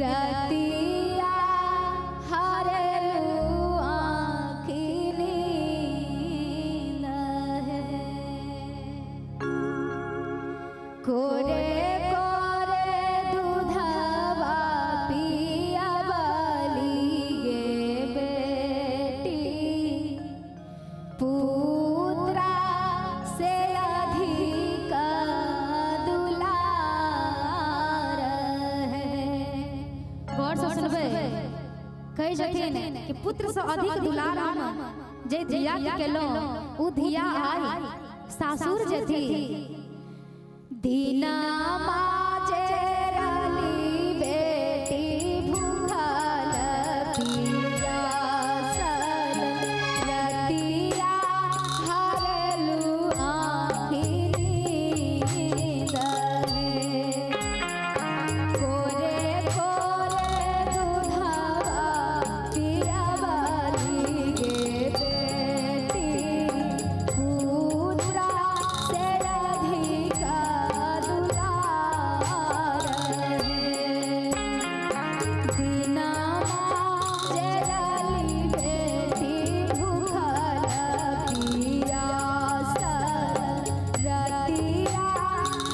रतिया हरेलू आँखी नींद है कोरे कोरे दूधवा पिया बाली गे बेटी पुत्रा से अधिक दुलार है। गौर से सुनबे कही जथिन कि पुत्र से अधिक दुलार हम जे धिया के केलो उ धिया आई सासुर जेथी दीना माजे रली बेटी भूखल पियासल रतिया हरेलू आँखी नींद है कोरे कोरे दूधवा पिया बाली गे बेटी पुत्रा से अधिक दुलार है दीना माजे रली बेटी भूखल पियासल रतिया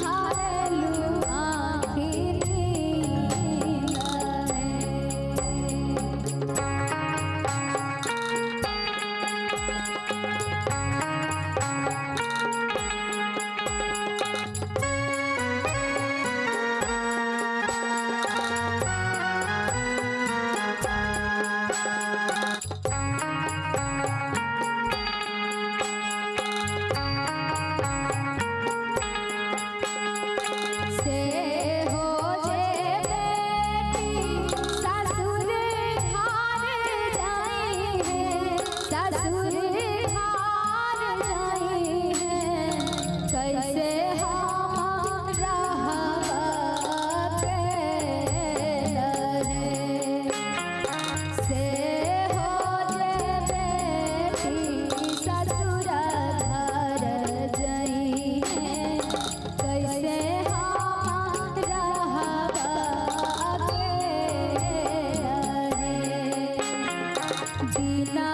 हरेलू आँखी नींद है। से हो जे बेटी ससुर घर जाई है ससुर घर जाई है कैसे हम रहब अकेले से हो जे बेटी ससुर घर जाई है कैसे हम रहब अकेले दीना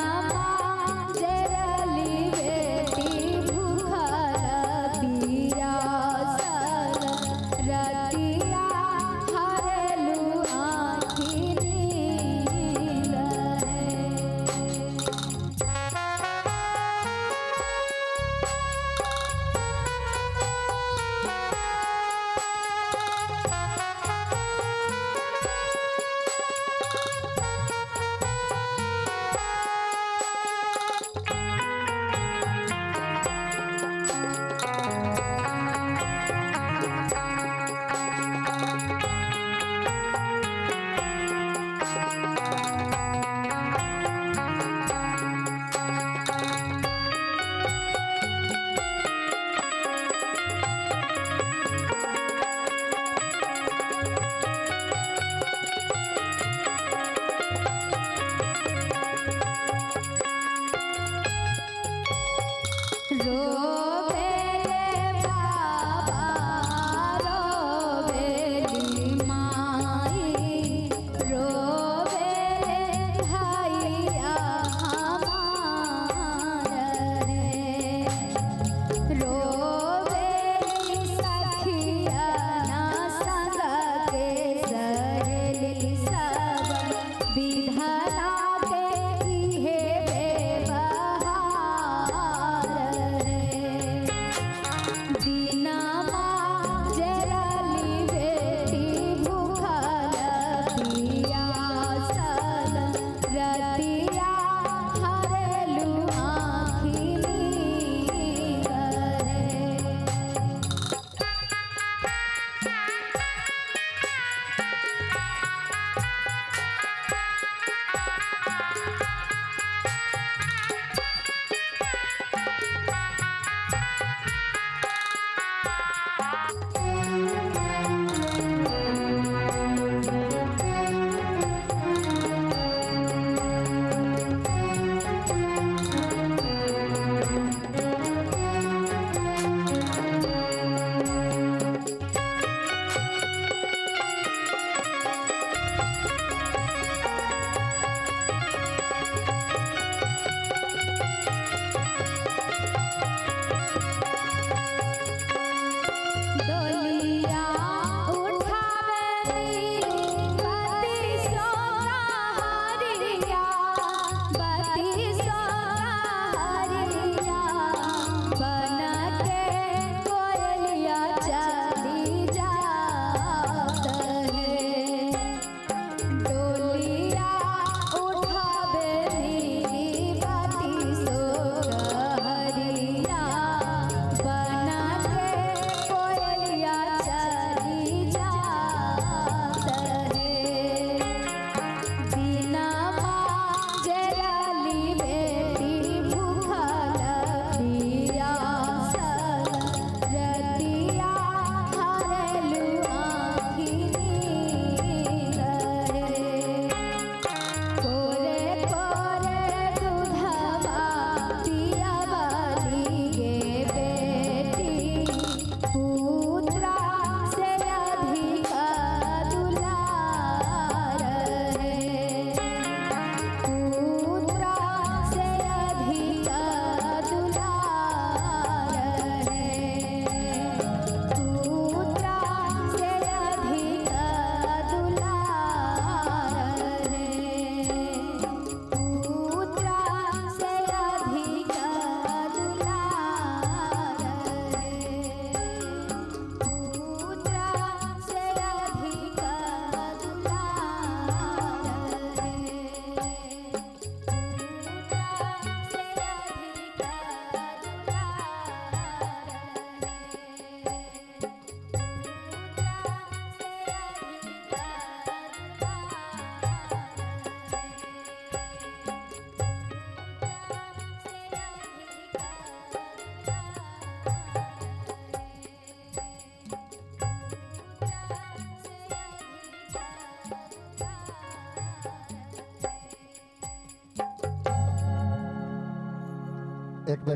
एक बेर